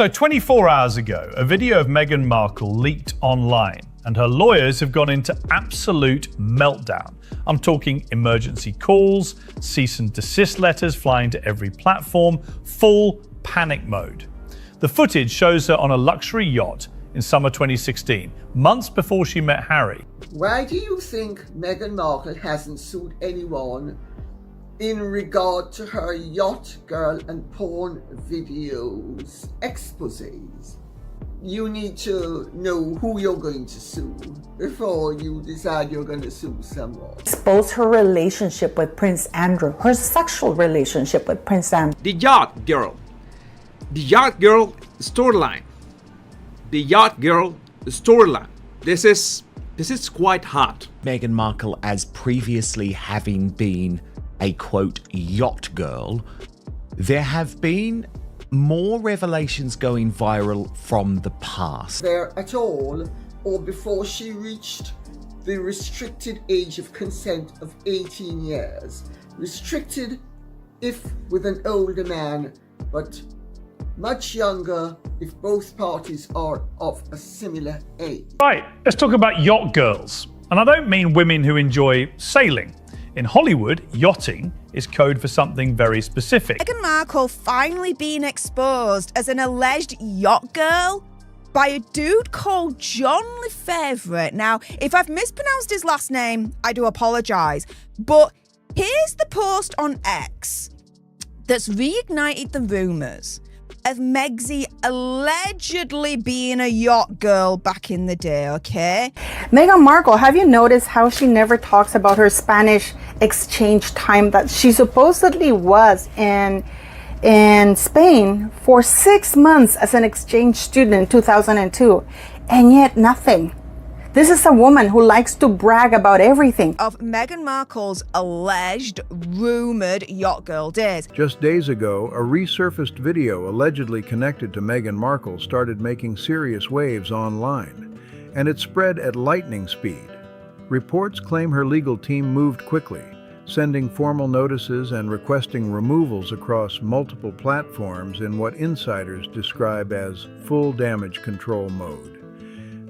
So 24 hours ago, a video of Meghan Markle leaked online, and her lawyers have gone into absolute meltdown. I'm talking emergency calls, cease and desist letters flying to every platform, full panic mode. The footage shows her on a luxury yacht in summer 2016, months before she met Harry. Why do you think Meghan Markle hasn't sued anyone in regard to her yacht girl and porn videos exposés? You need to know who you're going to sue before you decide you're going to sue someone. Expose her relationship with Prince Andrew, her sexual relationship with Prince Andrew. The Yacht Girl. The Yacht Girl storyline. The Yacht Girl storyline. This is quite hot. Meghan Markle, as previously having been a quote yacht girl, there have been more revelations going viral from the past. There at all, or before she reached the restricted age of consent of 18 years. Restricted if with an older man, but much younger if both parties are of a similar age. Right, let's talk about yacht girls. And I don't mean women who enjoy sailing. In Hollywood, yachting is code for something very specific. Meghan Markle finally being exposed as an alleged yacht girl by a dude called John Lefevre. Now, if I've mispronounced his last name, I do apologise. But here's the post on X that's reignited the rumours of Megsy allegedly being a yacht girl back in the day, okay? Meghan Markle, have you noticed how she never talks about her Spanish exchange time that she supposedly was in Spain for 6 months as an exchange student in 2002, and yet nothing? This is a woman who likes to brag about everything. Of Meghan Markle's alleged, rumoured yacht girl days. Just days ago, a resurfaced video allegedly connected to Meghan Markle started making serious waves online, and it spread at lightning speed. Reports claim her legal team moved quickly, sending formal notices and requesting removals across multiple platforms in what insiders describe as full damage control mode.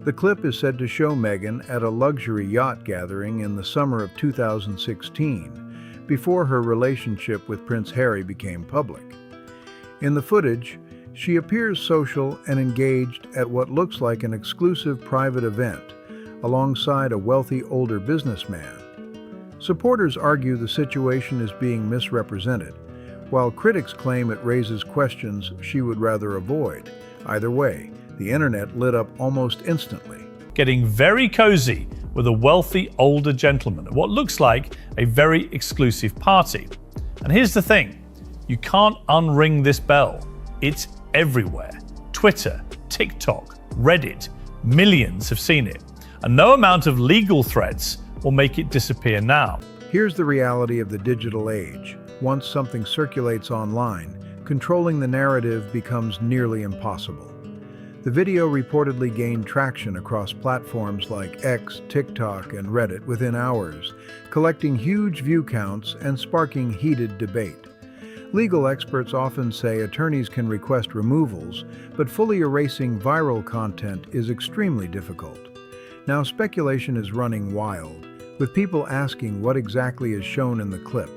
The clip is said to show Meghan at a luxury yacht gathering in the summer of 2016, before her relationship with Prince Harry became public. In the footage, she appears social and engaged at what looks like an exclusive private event, alongside a wealthy older businessman. Supporters argue the situation is being misrepresented, while critics claim it raises questions she would rather avoid. Either way, the internet lit up almost instantly. Getting very cozy with a wealthy older gentleman at what looks like a very exclusive party. And here's the thing, you can't unring this bell. It's everywhere. Twitter, TikTok, Reddit, millions have seen it. And no amount of legal threats will make it disappear now. Here's the reality of the digital age. Once something circulates online, controlling the narrative becomes nearly impossible. The video reportedly gained traction across platforms like X, TikTok, and Reddit within hours, collecting huge view counts and sparking heated debate. Legal experts often say attorneys can request removals, but fully erasing viral content is extremely difficult. Now speculation is running wild, with people asking what exactly is shown in the clip,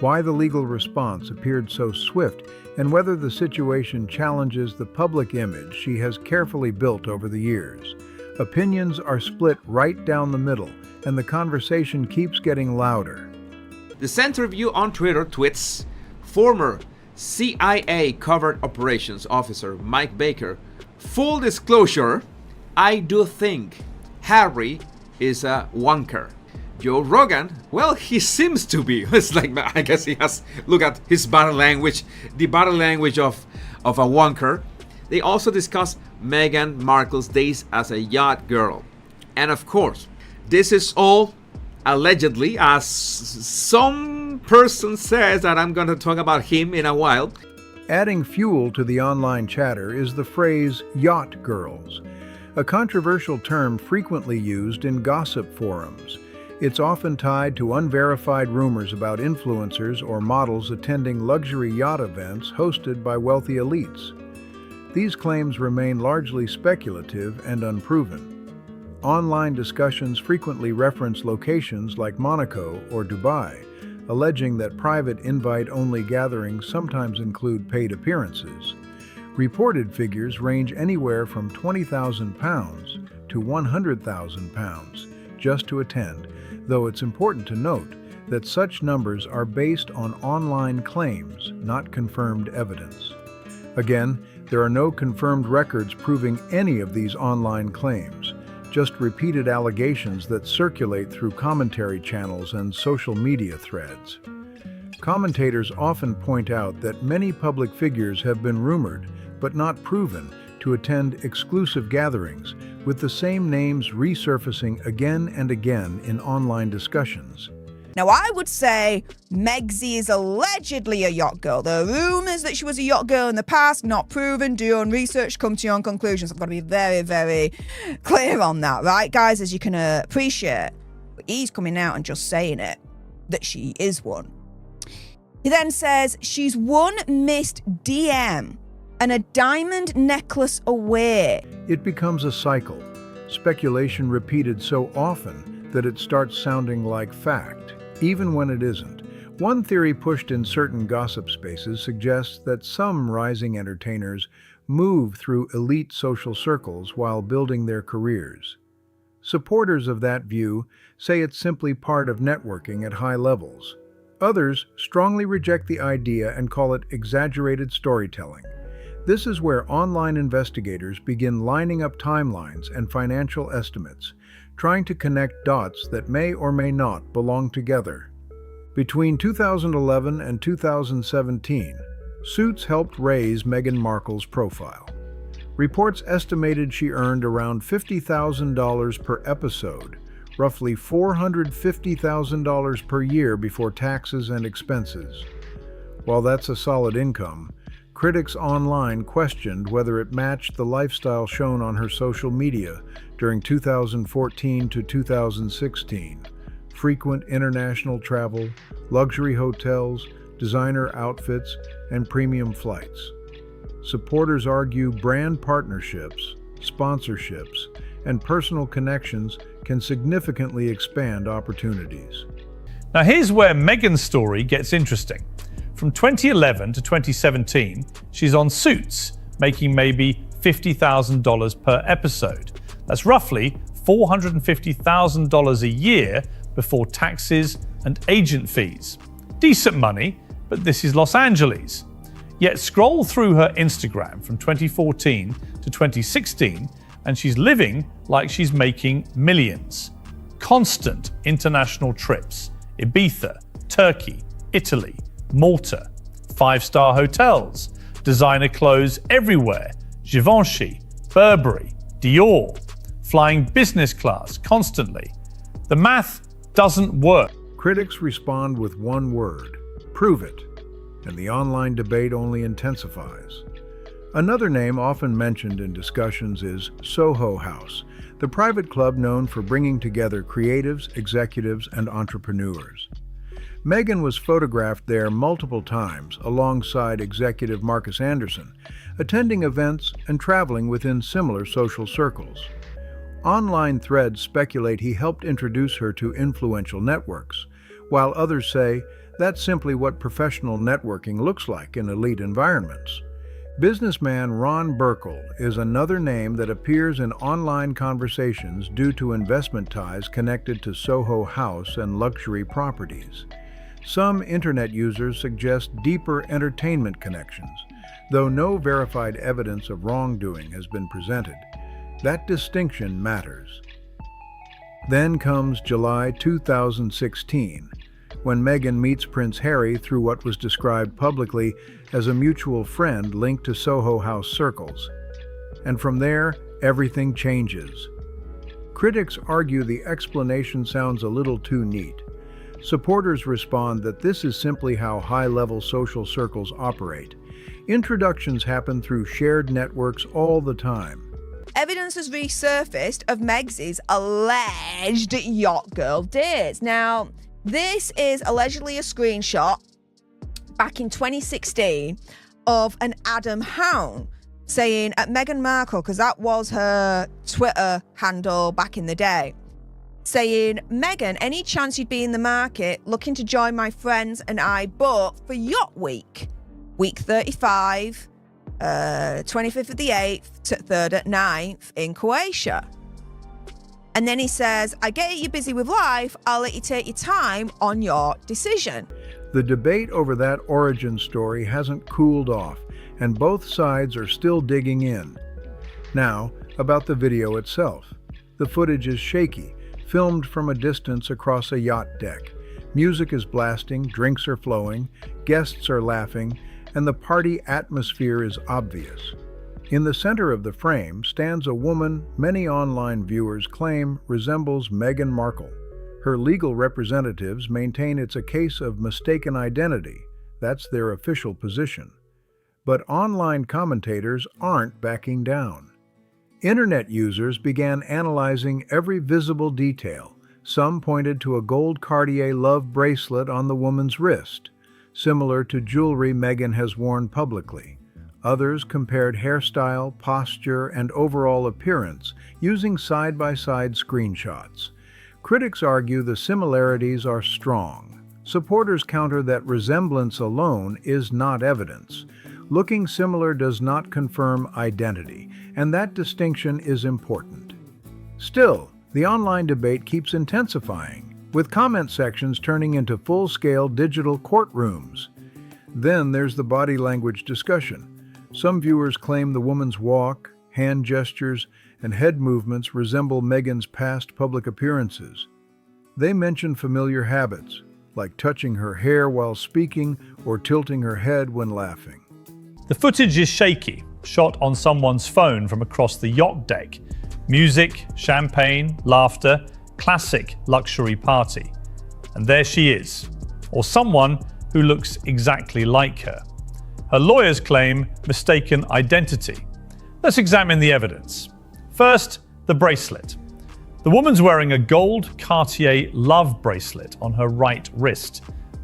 why the legal response appeared so swift, and whether the situation challenges the public image she has carefully built over the years. Opinions are split right down the middle, and the conversation keeps getting louder. The Center View on Twitter tweets, former CIA covert operations officer Mike Baker, full disclosure, I do think Harry is a wanker. Joe Rogan, well, he seems to be. It's like, I guess he has, look at his body language, the body language of a wanker. They also discuss Meghan Markle's days as a yacht girl. And of course, this is all allegedly, as some person says that I'm going to talk about him in a while. Adding fuel to the online chatter is the phrase yacht girls, a controversial term frequently used in gossip forums. It's often tied to unverified rumors about influencers or models attending luxury yacht events hosted by wealthy elites. these claims remain largely speculative and unproven. Online discussions frequently reference locations like Monaco or Dubai, alleging that private invite-only gatherings sometimes include paid appearances. Reported figures range anywhere from £20,000 to £100,000 just to attend, though it's important to note that such numbers are based on online claims, not confirmed evidence. Again, there are no confirmed records proving any of these online claims, just repeated allegations that circulate through commentary channels and social media threads. Commentators often point out that many public figures have been rumored, but not proven, to attend exclusive gatherings, with the same names resurfacing again and again in online discussions. Now, I would say Megzy is allegedly a yacht girl. There are rumours that she was a yacht girl in the past, not proven. Do your own research, come to your own conclusions. I've got to be very, very clear on that, right, guys? As you can appreciate, he's coming out and just saying it, that she is one. He then says she's one missed DM and a diamond necklace away. It becomes a cycle, speculation repeated so often that it starts sounding like fact, even when it isn't. One theory pushed in certain gossip spaces suggests that some rising entertainers move through elite social circles while building their careers. Supporters of that view say it's simply part of networking at high levels. Others strongly reject the idea and call it exaggerated storytelling. This is where online investigators begin lining up timelines and financial estimates, trying to connect dots that may or may not belong together. Between 2011 and 2017, Suits helped raise Meghan Markle's profile. Reports estimated she earned around $50,000 per episode, roughly $450,000 per year before taxes and expenses. While that's a solid income, critics online questioned whether it matched the lifestyle shown on her social media during 2014 to 2016. Frequent international travel, luxury hotels, designer outfits, and premium flights. Supporters argue brand partnerships, sponsorships, and personal connections can significantly expand opportunities. Now here's where Meghan's story gets interesting. From 2011 to 2017, she's on Suits, making maybe $50,000 per episode. That's roughly $450,000 a year before taxes and agent fees. Decent money, but this is Los Angeles. Yet scroll through her Instagram from 2014 to 2016, and she's living like she's making millions. Constant international trips, Ibiza, Turkey, Italy, Malta, 5-star hotels, designer clothes everywhere, Givenchy, Burberry, Dior, flying business class constantly. The math doesn't work. Critics respond with one word: prove it, and the online debate only intensifies. Another name often mentioned in discussions is Soho House, the private club known for bringing together creatives, executives, and entrepreneurs. Meghan was photographed there multiple times alongside executive Marcus Anderson, attending events and traveling within similar social circles. Online threads speculate he helped introduce her to influential networks, while others say that's simply what professional networking looks like in elite environments. Businessman Ron Burkle is another name that appears in online conversations due to investment ties connected to Soho House and luxury properties. Some internet users suggest deeper entertainment connections, though no verified evidence of wrongdoing has been presented. That distinction matters. Then comes July 2016, when Meghan meets Prince Harry through what was described publicly as a mutual friend linked to Soho House circles. And from there, everything changes. Critics argue the explanation sounds a little too neat. Supporters respond that this is simply how high-level social circles operate. Introductions happen through shared networks all the time. Evidence has resurfaced of Meg's alleged yacht girl dates. Now, this is allegedly a screenshot back in 2016 of an Adam Howe saying at Meghan Markle, because that was her Twitter handle back in the day, saying, "Meghan, any chance you'd be in the market looking to join my friends and I booked for Yacht Week 35, 25th of the 8th to 3rd at 9th in Croatia." And then he says, "I get it, you're busy with life. I'll let you take your time on your decision." The debate over that origin story hasn't cooled off, and both sides are still digging in. Now, about the video itself. The footage is shaky, filmed from a distance across a yacht deck. Music is blasting, drinks are flowing, guests are laughing, and the party atmosphere is obvious. In the center of the frame stands a woman many online viewers claim resembles Meghan Markle. Her legal representatives maintain it's a case of mistaken identity. That's their official position. But online commentators aren't backing down. Internet users began analyzing every visible detail. Some pointed to a gold Cartier love bracelet on the woman's wrist, similar to jewelry Meghan has worn publicly. Others compared hairstyle, posture, and overall appearance using side-by-side screenshots. Critics argue the similarities are strong. Supporters counter that resemblance alone is not evidence. Looking similar does not confirm identity, and that distinction is important. Still, the online debate keeps intensifying, with comment sections turning into full-scale digital courtrooms. Then there's the body language discussion. Some viewers claim the woman's walk, hand gestures, and head movements resemble Meghan's past public appearances. They mention familiar habits, like touching her hair while speaking or tilting her head when laughing. The footage is shaky, shot on someone's phone from across the yacht deck. Music, champagne, laughter, classic luxury party. And there she is, or someone who looks exactly like her. Her lawyers claim mistaken identity. Let's examine the evidence. First, the bracelet. The woman's wearing a gold Cartier love bracelet on her right wrist.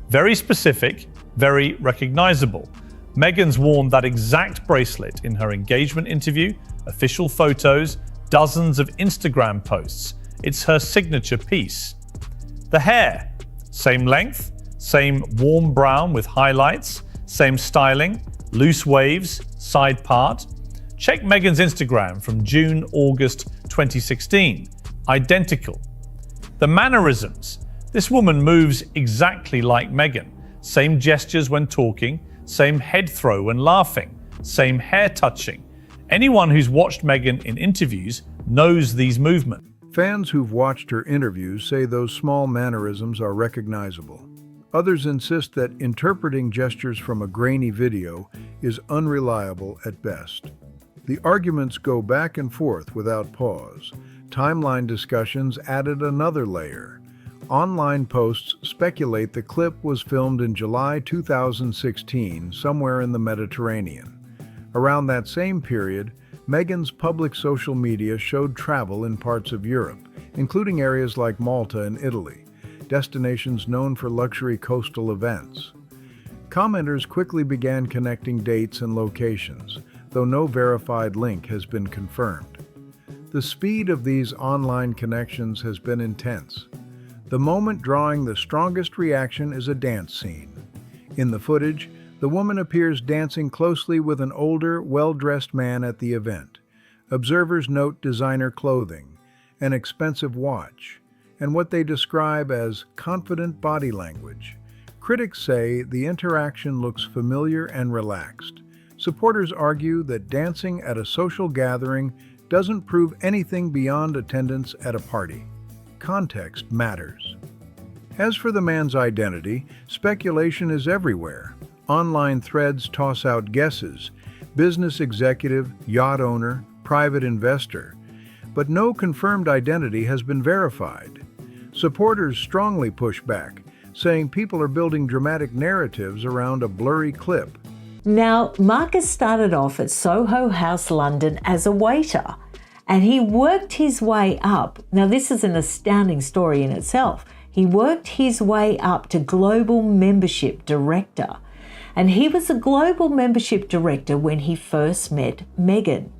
Very specific, very recognizable. Meghan's worn that exact bracelet in her engagement interview, official photos, dozens of Instagram posts. It's her signature piece. The hair, same length, same warm brown with highlights, same styling, loose waves, side part. Check Meghan's Instagram from June, August 2016. Identical. The mannerisms. This woman moves exactly like Meghan. Same gestures when talking, same head throw when laughing, same hair touching. Anyone who's watched Meghan in interviews knows these movements. Fans who've watched her interviews say those small mannerisms are recognizable. Others insist that interpreting gestures from a grainy video is unreliable at best. The arguments go back and forth without pause. Timeline discussions added another layer. Online posts speculate the clip was filmed in July 2016, somewhere in the Mediterranean. Around that same period, Meghan's public social media showed travel in parts of Europe, including areas like Malta and Italy, destinations known for luxury coastal events. Commenters quickly began connecting dates and locations, though no verified link has been confirmed. The speed of these online connections has been intense. The moment drawing the strongest reaction is a dance scene. In the footage, the woman appears dancing closely with an older, well-dressed man at the event. Observers note designer clothing, an expensive watch, and what they describe as confident body language. Critics say the interaction looks familiar and relaxed. Supporters argue that dancing at a social gathering doesn't prove anything beyond attendance at a party. Context matters. As for the man's identity, speculation is everywhere. Online threads toss out guesses: business executive, yacht owner, private investor. But no confirmed identity has been verified. Supporters strongly push back, saying people are building dramatic narratives around a blurry clip. Now, Marcus started off at Soho House, London as a waiter, and he worked his way up. Now, this is an astounding story in itself. He worked his way up to global membership director. and he was a global membership director when he first met Meghan.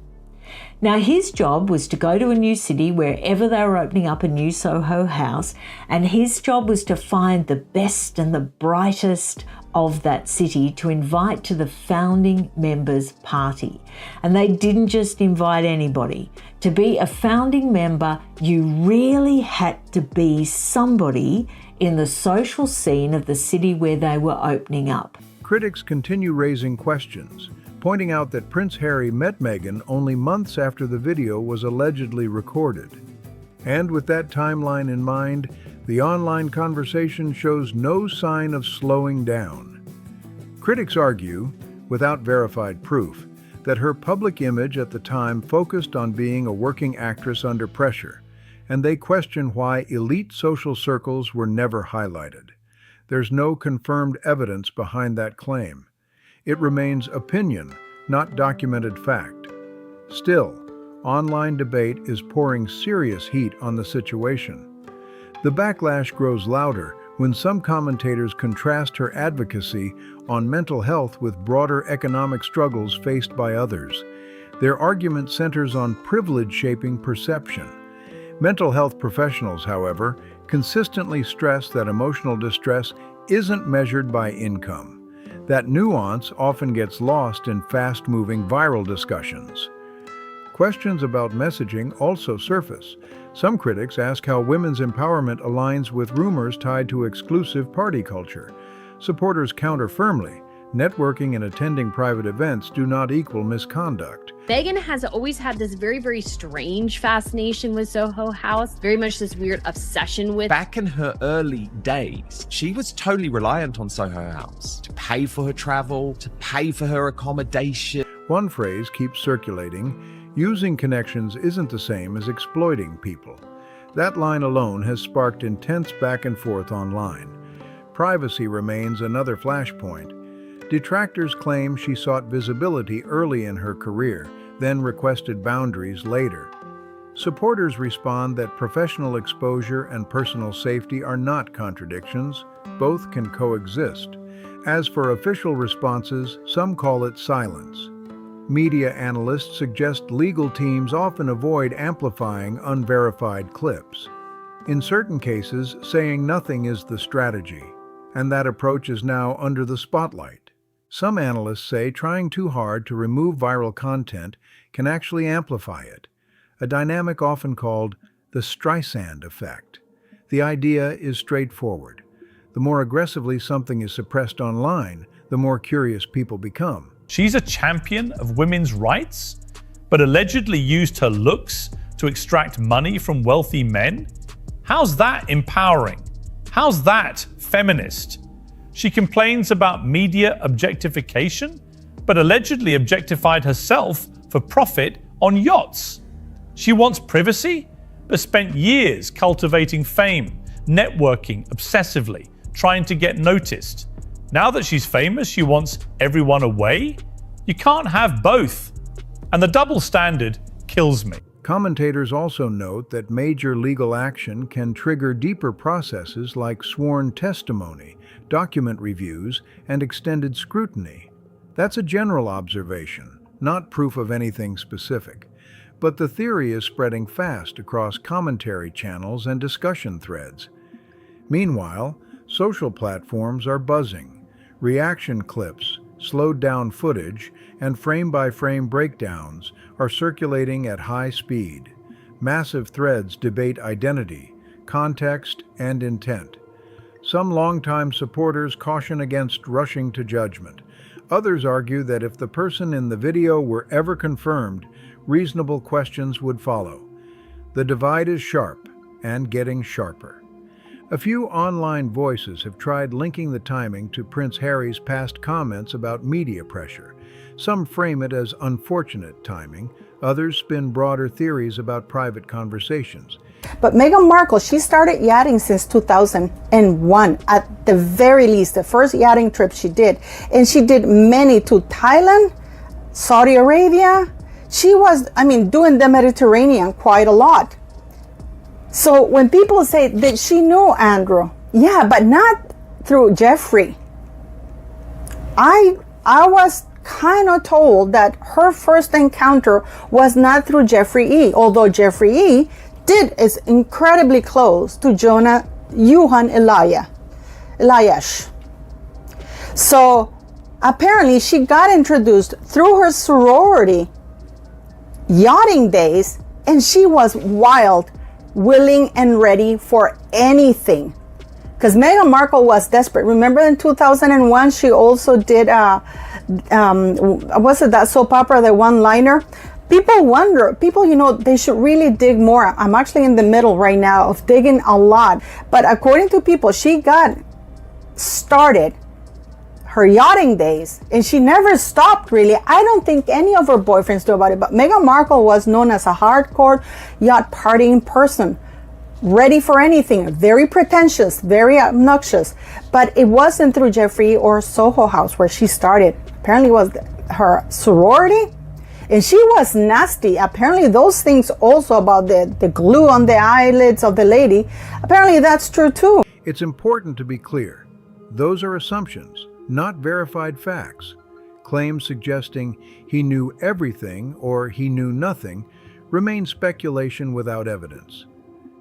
Now, his job was to go to a new city wherever they were opening up a new Soho house, and his job was to find the best and the brightest of that city to invite to the founding members party. And they didn't just invite anybody. To be a founding member, you really had to be somebody in the social scene of the city where they were opening up. Critics continue raising questions, pointing out that Prince Harry met Meghan only months after the video was allegedly recorded. And with that timeline in mind, the online conversation shows no sign of slowing down. Critics argue, without verified proof, that her public image at the time focused on being a working actress under pressure, and they question why elite social circles were never highlighted. There's no confirmed evidence behind that claim. It remains opinion, not documented fact. Still, online debate is pouring serious heat on the situation. The backlash grows louder when some commentators contrast her advocacy on mental health with broader economic struggles faced by others. Their argument centers on privilege shaping perception. Mental health professionals, however, consistently stress that emotional distress isn't measured by income. That nuance often gets lost in fast-moving viral discussions. Questions about messaging also surface. Some critics ask how women's empowerment aligns with rumors tied to exclusive party culture. Supporters counter firmly, networking and attending private events do not equal misconduct. Meghan has always had this very, very strange fascination with Soho House, very much this weird obsession with. Back in her early days, she was totally reliant on Soho House to pay for her travel, to pay for her accommodation. One phrase keeps circulating: using connections isn't the same as exploiting people. That line alone has sparked intense back and forth online. Privacy remains another flashpoint. Detractors claim she sought visibility early in her career, then requested boundaries later. Supporters respond that professional exposure and personal safety are not contradictions. Both can coexist. As for official responses, some call it silence. Media analysts suggest legal teams often avoid amplifying unverified clips. In certain cases, saying nothing is the strategy, and that approach is now under the spotlight. Some analysts say trying too hard to remove viral content can actually amplify it, a dynamic often called the Streisand effect. The idea is straightforward. The more aggressively something is suppressed online, the more curious people become. She's a champion of women's rights, but allegedly used her looks to extract money from wealthy men? How's that empowering? How's that feminist? She complains about media objectification, but allegedly objectified herself for profit on yachts. She wants privacy, but spent years cultivating fame, networking obsessively, trying to get noticed. Now that she's famous, she wants everyone away? You can't have both. And the double standard kills me. Commentators also note that major legal action can trigger deeper processes like sworn testimony, document reviews, and extended scrutiny. That's a general observation, not proof of anything specific. But the theory is spreading fast across commentary channels and discussion threads. Meanwhile, social platforms are buzzing. Reaction clips, slowed-down footage, and frame-by-frame breakdowns are circulating at high speed. Massive threads debate identity, context, and intent. Some longtime supporters caution against rushing to judgment. Others argue that if the person in the video were ever confirmed, reasonable questions would follow. The divide is sharp and getting sharper. A few online voices have tried linking the timing to Prince Harry's past comments about media pressure. Some frame it as unfortunate timing, others spin broader theories about private conversations. But Meghan Markle, she started yachting since 2001, at the very least, the first yachting trip she did. And she did many to Thailand, Saudi Arabia. She was, doing the Mediterranean quite a lot. So when people say that she knew Andrew, yeah, but not through Jeffrey. I was kind of told that her first encounter was not through Jeffrey E., although Jeffrey E. is incredibly close to Johan Eliash. So apparently she got introduced through her sorority yachting days, and she was wild, willing, and ready for anything. Because Meghan Markle was desperate. Remember in 2001, she also did, was it that soap opera, the one-liner? People, they should really dig more. I'm actually in the middle right now of digging a lot. But according to people, she got started her yachting days, and she never stopped really. I don't think any of her boyfriends knew about it, but Meghan Markle was known as a hardcore yacht partying person, ready for anything, very pretentious, very obnoxious. But it wasn't through Jeffrey or Soho House where she started. Apparently it was her sorority, and she was nasty. Apparently those things also about the glue on the eyelids of the lady, apparently that's true too. It's important to be clear. Those are assumptions, not verified facts. Claims suggesting he knew everything or he knew nothing remain speculation without evidence.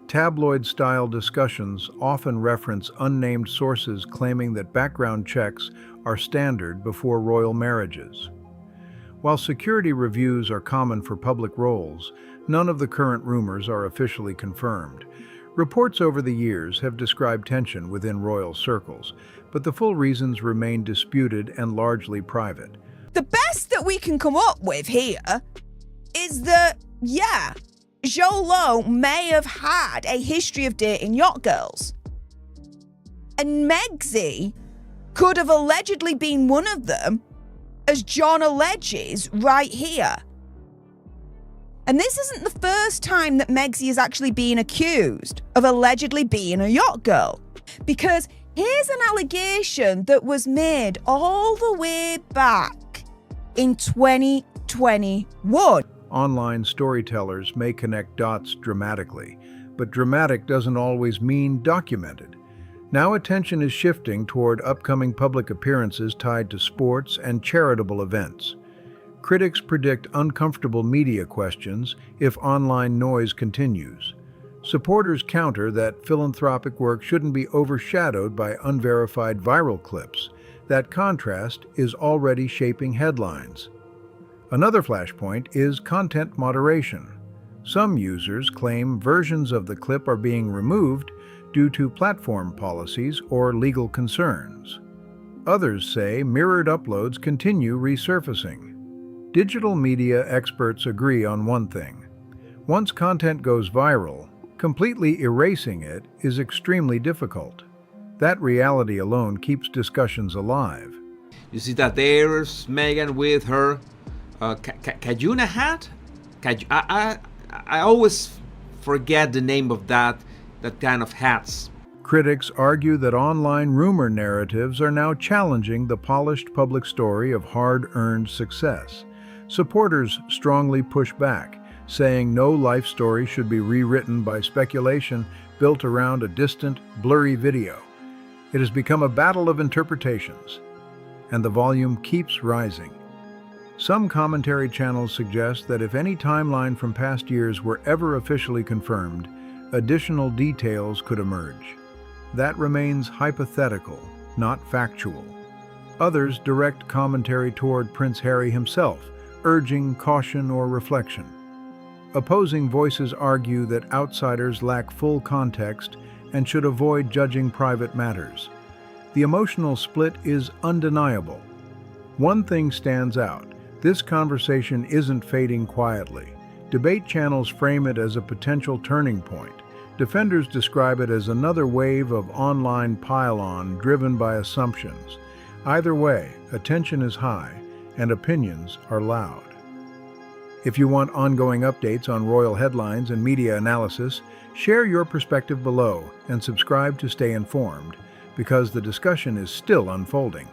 Tabloid-style discussions often reference unnamed sources claiming that background checks are standard before royal marriages. While security reviews are common for public roles, none of the current rumors are officially confirmed. Reports over the years have described tension within royal circles, but the full reasons remain disputed and largely private. The best that we can come up with here is that, Jolo may have had a history of dating yacht girls. And Megsy could have allegedly been one of them, as John alleges right here. And this isn't the first time that Megsy is actually being accused of allegedly being a yacht girl. Because here's an allegation that was made all the way back in 2021. Online storytellers may connect dots dramatically, but dramatic doesn't always mean documented. Now attention is shifting toward upcoming public appearances tied to sports and charitable events. Critics predict uncomfortable media questions if online noise continues. Supporters counter that philanthropic work shouldn't be overshadowed by unverified viral clips. That contrast is already shaping headlines. Another flashpoint is content moderation. Some users claim versions of the clip are being removed due to platform policies or legal concerns. Others say mirrored uploads continue resurfacing. Digital media experts agree on one thing. Once content goes viral, completely erasing it is extremely difficult. That reality alone keeps discussions alive. You see that there's Meghan with her Cajuna hat? I always forget the name of that kind of hats. Critics argue that online rumor narratives are now challenging the polished public story of hard-earned success. Supporters strongly push back, saying no life story should be rewritten by speculation built around a distant, blurry video. It has become a battle of interpretations, and the volume keeps rising. Some commentary channels suggest that if any timeline from past years were ever officially confirmed, additional details could emerge. That remains hypothetical, not factual. Others direct commentary toward Prince Harry himself, urging caution or reflection. Opposing voices argue that outsiders lack full context and should avoid judging private matters. The emotional split is undeniable. One thing stands out. This conversation isn't fading quietly. Debate channels frame it as a potential turning point. Defenders describe it as another wave of online pile-on driven by assumptions. Either way, attention is high and opinions are loud. If you want ongoing updates on royal headlines and media analysis, share your perspective below and subscribe to stay informed, because the discussion is still unfolding.